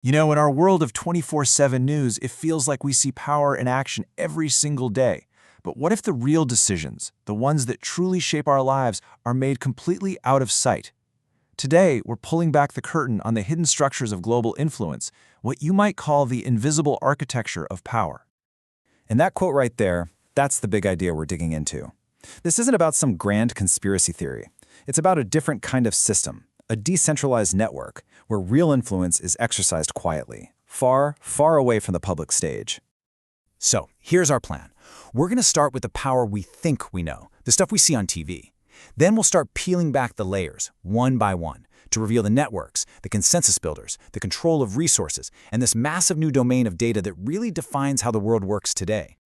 You know, in our world of 24/7 news, it feels like we see power in action every single day. But what if the real decisions, the ones that truly shape our lives, are made completely out of sight? Today, we're pulling back the curtain on the hidden structures of global influence, what you might call the invisible architecture of power. And that quote right there, that's the big idea we're digging into. This isn't about some grand conspiracy theory. It's about a different kind of system, a decentralized network where real influence is exercised quietly, far, far away from the public stage. So, here's our plan. We're going to start with the power we think we know, the stuff we see on TV. Then we'll start peeling back the layers, one by one, to reveal the networks, the consensus builders, the control of resources, and this massive new domain of data that really defines how the world works today.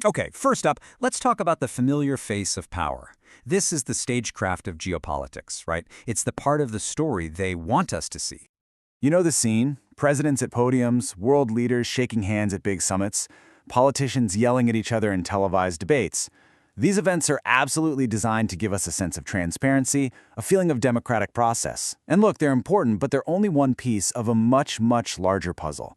Okay, first up, let's talk about the familiar face of power. This is the stagecraft of geopolitics, right? It's the part of the story they want us to see. You know the scene? Presidents at podiums, world leaders shaking hands at big summits, politicians yelling at each other in televised debates. These events are absolutely designed to give us a sense of transparency, a feeling of democratic process. And look, they're important, but they're only one piece of a much, much larger puzzle.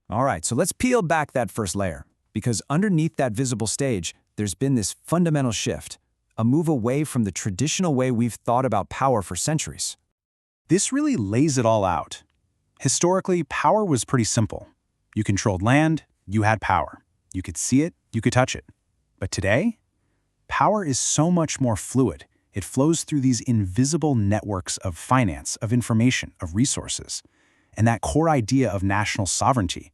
All right, so let's peel back that first layer, because underneath that visible stage, there's been this fundamental shift, a move away from the traditional way we've thought about power for centuries. This really lays it all out. Historically, power was pretty simple. You controlled land, you had power. You could see it, you could touch it. But today, power is so much more fluid. It flows through these invisible networks of finance, of information, of resources. And that core idea of national sovereignty,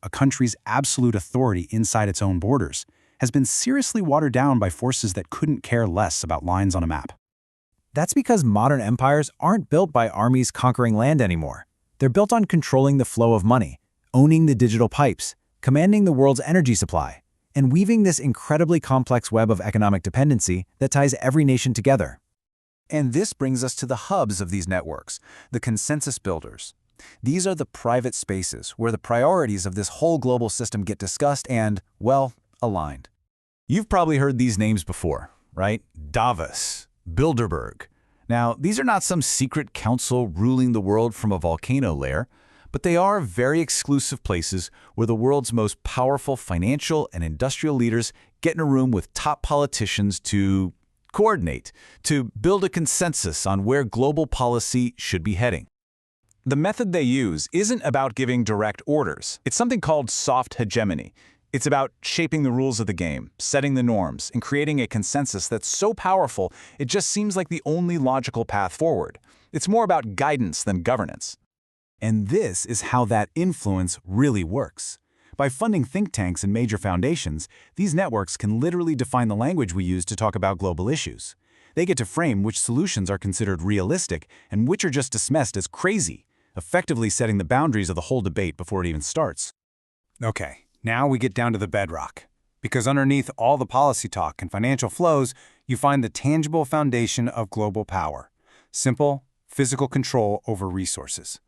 a country's absolute authority inside its own borders, has been seriously watered down by forces that couldn't care less about lines on a map. That's because modern empires aren't built by armies conquering land anymore. They're built on controlling the flow of money, owning the digital pipes, commanding the world's energy supply, and weaving this incredibly complex web of economic dependency that ties every nation together. And this brings us to the hubs of these networks, the consensus builders. These are the private spaces where the priorities of this whole global system get discussed and, well, aligned. You've probably heard these names before, right? Davos, Bilderberg. Now, these are not some secret council ruling the world from a volcano lair, but they are very exclusive places where the world's most powerful financial and industrial leaders get in a room with top politicians to coordinate, to build a consensus on where global policy should be heading. The method they use isn't about giving direct orders. It's something called soft hegemony. It's about shaping the rules of the game, setting the norms, and creating a consensus that's so powerful it just seems like the only logical path forward. It's more about guidance than governance. And this is how that influence really works. By funding think tanks and major foundations, these networks can literally define the language we use to talk about global issues. They get to frame which solutions are considered realistic and which are just dismissed as crazy, effectively setting the boundaries of the whole debate before it even starts. Okay, now we get down to the bedrock. Because underneath all the policy talk and financial flows, you find the tangible foundation of global power. Simple, physical control over resources.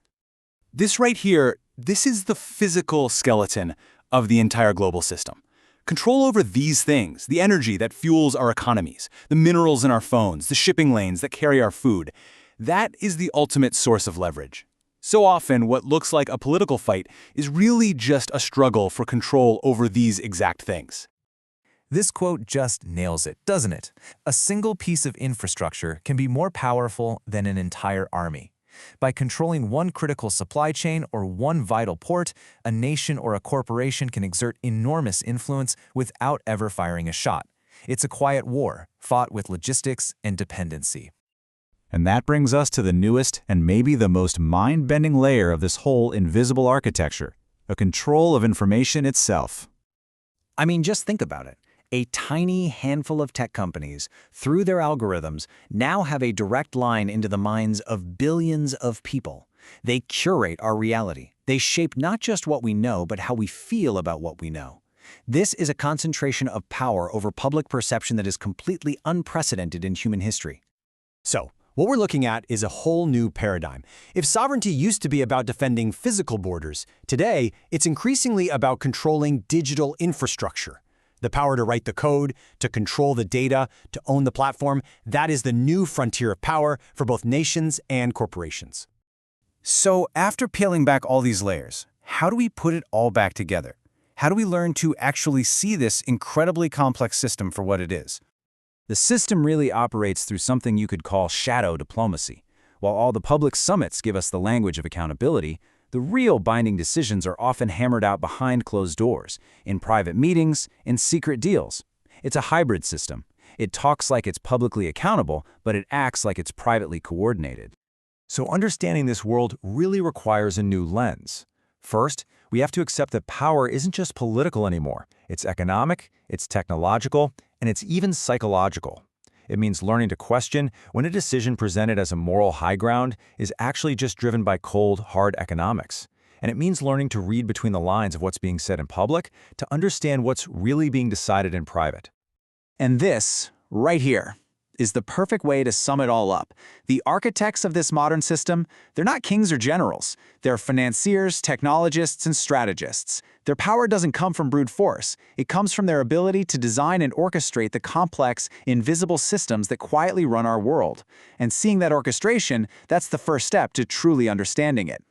This right here, this is the physical skeleton of the entire global system. Control over these things, the energy that fuels our economies, the minerals in our phones, the shipping lanes that carry our food, that is the ultimate source of leverage. So often, what looks like a political fight is really just a struggle for control over these exact things. This quote just nails it, doesn't it? A single piece of infrastructure can be more powerful than an entire army. By controlling one critical supply chain or one vital port, a nation or a corporation can exert enormous influence without ever firing a shot. It's a quiet war, fought with logistics and dependency. And that brings us to the newest and maybe the most mind-bending layer of this whole invisible architecture, a control of information itself. I mean, just think about it. A tiny handful of tech companies, through their algorithms, now have a direct line into the minds of billions of people. They curate our reality. They shape not just what we know, but how we feel about what we know. This is a concentration of power over public perception that is completely unprecedented in human history. So, what we're looking at is a whole new paradigm. If sovereignty used to be about defending physical borders, today it's increasingly about controlling digital infrastructure. The power to write the code, to control the data, to own the platform, that is the new frontier of power for both nations and corporations. So after peeling back all these layers, how do we put it all back together? How do we learn to actually see this incredibly complex system for what it is? The system really operates through something you could call shadow diplomacy. While all the public summits give us the language of accountability, the real binding decisions are often hammered out behind closed doors, in private meetings, in secret deals. It's a hybrid system. It talks like it's publicly accountable, but it acts like it's privately coordinated. So understanding this world really requires a new lens. First, we have to accept that power isn't just political anymore. It's economic, it's technological, and it's even psychological. It means learning to question when a decision presented as a moral high ground is actually just driven by cold, hard economics. And it means learning to read between the lines of what's being said in public to understand what's really being decided in private. And this, right here, is the perfect way to sum it all up. The architects of this modern system, they're not kings or generals. They're financiers, technologists, and strategists. Their power doesn't come from brute force. It comes from their ability to design and orchestrate the complex, invisible systems that quietly run our world. And seeing that orchestration, that's the first step to truly understanding it.